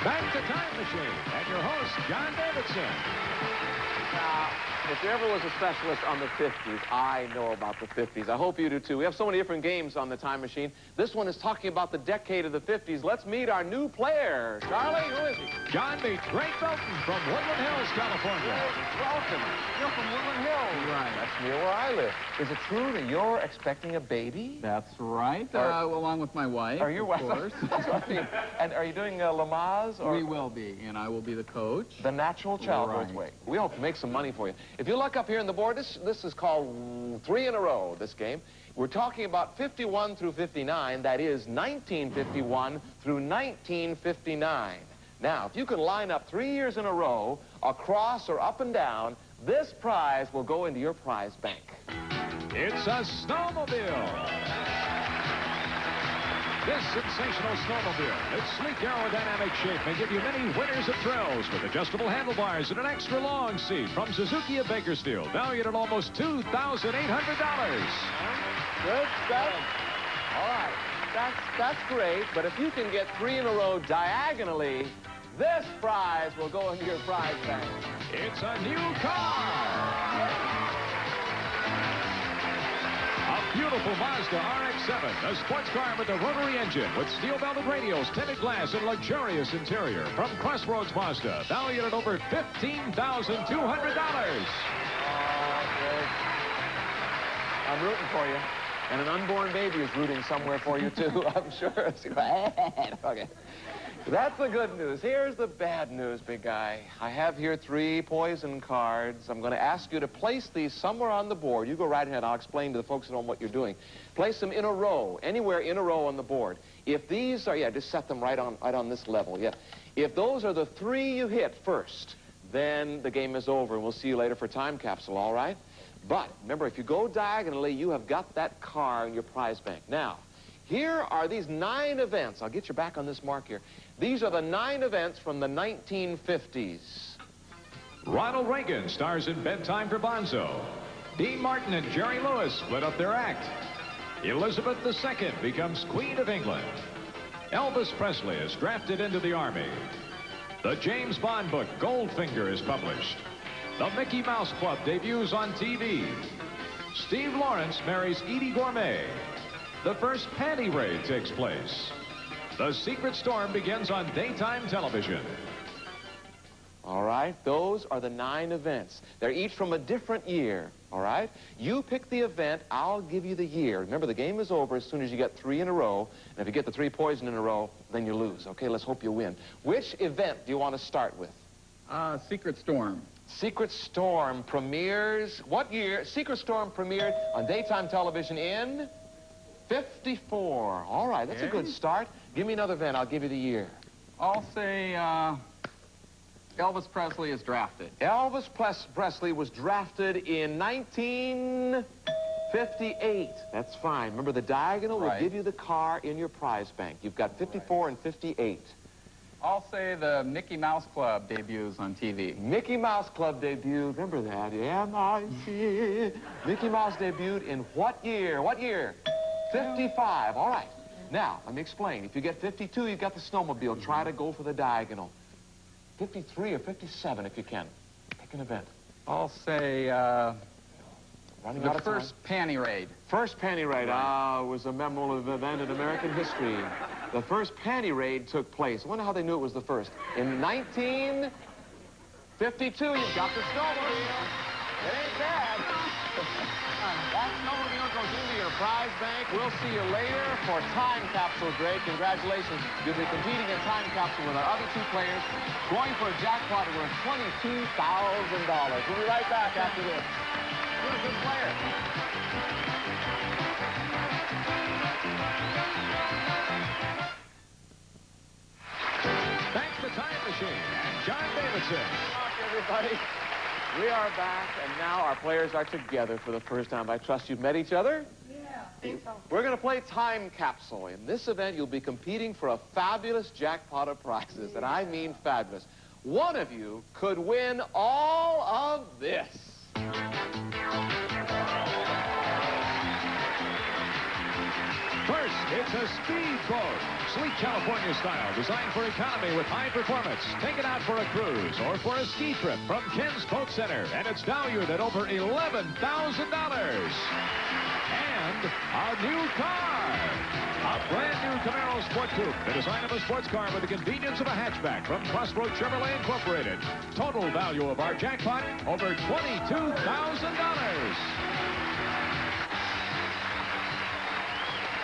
Back to Time Machine and your host, John Davidson. Now, if there ever was a specialist on the 50s, I know about the 50s. I hope you do, too. We have so many different games on the Time Machine. This one is talking about the decade of the 50s. Let's meet our new player. Charlie, who is he? John meets Ray Felton from Woodland Hills, California. Welcome. You're from Woodland Hills. Right. That's near where I live. Is it true that you're expecting a baby? That's right, along with my wife, Are you? of course. And are you doing Lamaze? Or We will be, and I will be the coach. the natural childbirth Right. way. We hope to make some money for you. If you look up here on the board, this is called 3 in a row, this game. We're talking about 51 through 59, that is 1951 through 1959. Now, if you can line up 3 years in a row, across or up and down, this prize will go into your prize bank. It's a snowmobile. This sensational snowmobile, its sleek aerodynamic shape may give you many winners of thrills with adjustable handlebars and an extra long seat from Suzuki of Bakersfield, valued at almost $2,800. Good stuff. All right, that's great, but if you can get 3 in a row diagonally, this prize will go into your prize bank. It's a new car. A beautiful Mazda RX-7, a sports car with a rotary engine with steel-belted radials, tinted glass, and luxurious interior. From Crossroads Mazda, valued at over $15,200. I'm rooting for you. And an unborn baby is rooting somewhere for you, too, I'm sure. Okay. That's the good news. Here's the bad news, big guy. I have here 3 poison cards. I'm going to ask you to place these somewhere on the board. You go right ahead. I'll explain to the folks at home what you're doing. Place them in a row, anywhere in a row on the board. If these are, just set them right on this level, If those are the 3 you hit first, then the game is over, and we'll see you later for Time Capsule, all right? But remember, if you go diagonally, you have got that car in your prize bank. Now, here are these 9 events. I'll get you back on this mark here. These are the 9 events from the 1950s. Ronald Reagan stars in Bedtime for Bonzo. Dean Martin and Jerry Lewis split up their act. Elizabeth II becomes Queen of England. Elvis Presley is drafted into the Army. The James Bond book Goldfinger is published. The Mickey Mouse Club debuts on TV. Steve Lawrence marries Edie Gourmet. The first panty raid takes place. The Secret Storm begins on daytime television. All right, those are the 9 events. They're each from a different year, all right? You pick the event, I'll give you the year. Remember, the game is over as soon as you get 3 in a row, and if you get the 3 poison in a row, then you lose. Okay, let's hope you win. Which event do you want to start with? Secret Storm. Secret Storm premieres, what year? Secret Storm premiered on daytime television in 54. All right, that's a good start. Give me another event, I'll give you the year. I'll say Elvis Presley is drafted. Elvis Presley was drafted in 1958. That's fine. Remember, the diagonal will give you the car in your prize bank. You've got 54 and 58. I'll say the Mickey Mouse Club debuts on TV. Mickey Mouse Club debuted. Remember that? M-I-C. Mickey Mouse debuted in what year? What year? 55. All right. Now, let me explain. If you get 52, you've got the snowmobile. Try to go for the diagonal. 53 or 57 if you can. Pick an event. I'll say the first panty raid. First panty raid. It was a memorable event in American history. The first panty raid took place. I wonder how they knew it was the first. In 1952, you've got the snowmobile. It ain't bad. That snowmobile goes into your prize bank. We'll see you later for Time Capsule, Greg. Congratulations. You'll be competing in Time Capsule with our other 2 players, going for a jackpot worth $22,000. We'll be right back after this. You're a good player. Thanks to Time Machine and John Davidson. Welcome, everybody. We are back, and now our players are together for the first time. I trust you've met each other? Yeah, I think so. We're going to play Time Capsule. In this event, you'll be competing for a fabulous jackpot of prizes, and I mean fabulous. One of you could win all of this. First, It's a speedboat, sleek California style, designed for economy with high performance. Take it out for a cruise or for a ski trip from Ken's Boat Center, and it's valued at over $11,000. And a new car. A brand new Camaro Sport Coupe, the design of a sports car with the convenience of a hatchback from Crossroad Chevrolet Incorporated. Total value of our jackpot, over $22,000.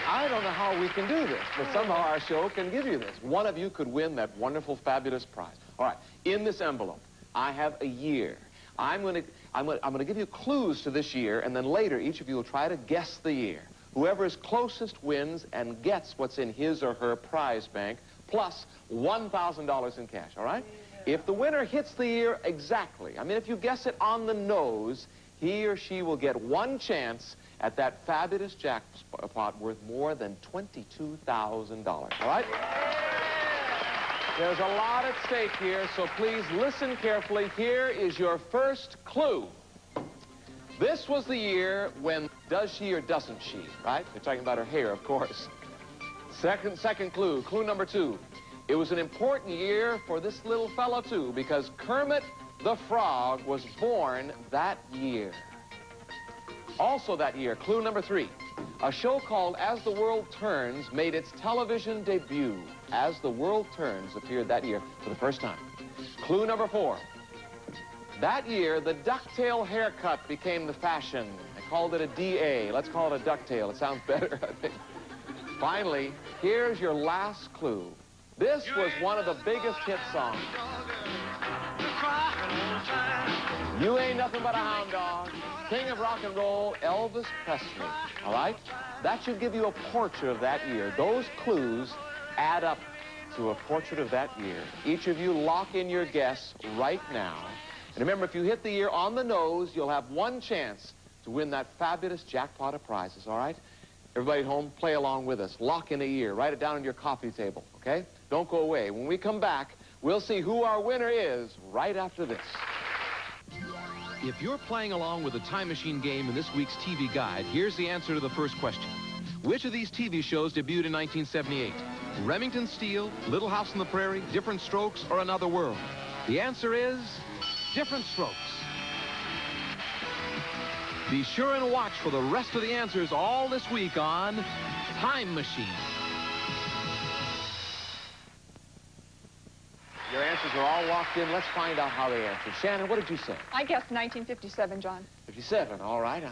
I don't know how we can do this, but somehow our show can give you this. One of you could win that wonderful, fabulous prize. All right, in this envelope, I have a year. I'm going to give you clues to this year, and then later each of you will try to guess the year. Whoever is closest wins and gets what's in his or her prize bank, plus $1,000 in cash, all right? Yeah. If the winner hits the year exactly, I mean, if you guess it on the nose, he or she will get one chance at that fabulous jackpot worth more than $22,000, all right? There's a lot at stake here, so please listen carefully. Here is your first clue. This was the year when does she or doesn't she, right? They're talking about her hair, of course. Second clue, clue number 2. It was an important year for this little fellow, too, because Kermit the Frog was born that year. Also that year, clue number 3. A show called As the World Turns made its television debut. As the World Turns appeared that year for the first time. Clue number 4. That year, the ducktail haircut became the fashion. I called it a DA. Let's call it a ducktail. It sounds better, I think. Finally, here's your last clue. This was one of the biggest hit songs. You Ain't Nothing But a Hound Dog. King of rock and roll, Elvis Presley. All right? That should give you a portrait of that year. Those clues add up to a portrait of that year. Each of you lock in your guess right now. And remember, if you hit the year on the nose, you'll have one chance to win that fabulous jackpot of prizes, all right? Everybody at home, play along with us. Lock in a year. Write it down on your coffee table, okay? Don't go away. When we come back, we'll see who our winner is right after this. If you're playing along with the Time Machine game in this week's TV guide, here's the answer to the first question. Which of these TV shows debuted in 1978? Remington Steele, Little House on the Prairie, Different Strokes, or Another World? The answer is Different Strokes. Be sure and watch for the rest of the answers all this week on Time Machine. Your answers are all locked in. Let's find out how they answered. Shannon, what did you say? I guessed 1957, John. 57, all right.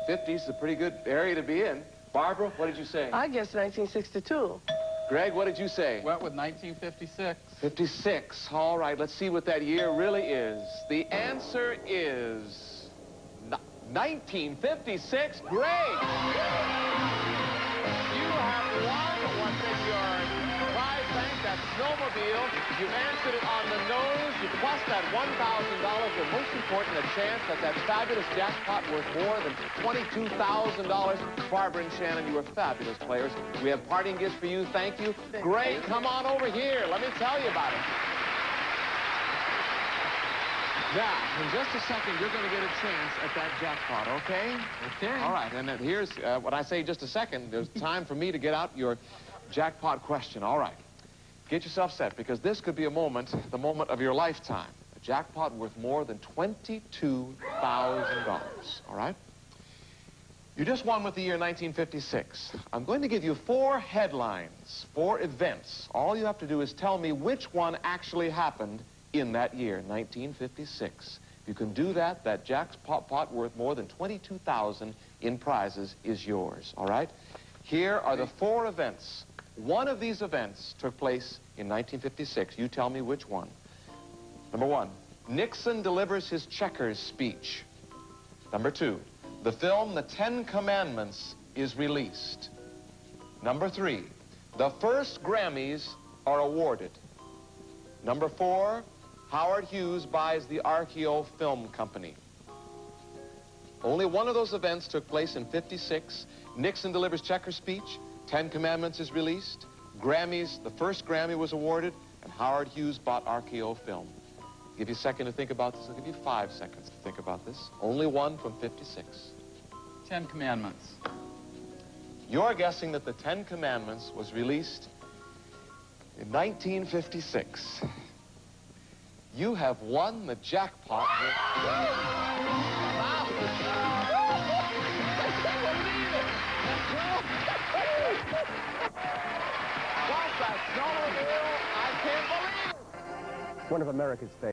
50 is a pretty good area to be in. Barbara, what did you say? I guessed 1962. Greg, what did you say? Went with 1956. 56. All right, let's see what that year really is. The answer is 1956. Greg! You have won what's in your prize bank, that snowmobile. You've answered it on the nose. You plus that $1,000, but most important, a chance at that fabulous jackpot worth more than $22,000. Barbara and Shannon, you were fabulous players. We have parting gifts for you. Thank you. Greg, come on over here. Let me tell you about it. Now, in just a second, you're going to get a chance at that jackpot, okay? Okay. All right, and then here's what I say just a second. There's time for me to get out your jackpot question. All right. Get yourself set, because this could be a moment, the moment of your lifetime. A jackpot worth more than $22,000. All right? You just won with the year 1956. I'm going to give you 4 headlines, 4 events. All you have to do is tell me which one actually happened in that year, 1956. If you can do that, that jackpot worth more than $22,000 in prizes is yours, all right? Here are the 4 events. One of these events took place in 1956. You tell me which one. Number 1, Nixon delivers his checkers speech. Number 2, the film The 10 Commandments is released. Number 3, the first Grammys are awarded. Number 4, Howard Hughes buys the RKO Film Company. Only one of those events took place in 56. Nixon delivers checkers speech. 10 Commandments is released. Grammys, the first Grammy was awarded, and Howard Hughes bought RKO Film. I'll give you a second to think about this. I'll give you 5 seconds to think about this. Only one from 56. 10 Commandments. You're guessing that the Ten Commandments was released in 1956. You have won the jackpot. One of America's favorites.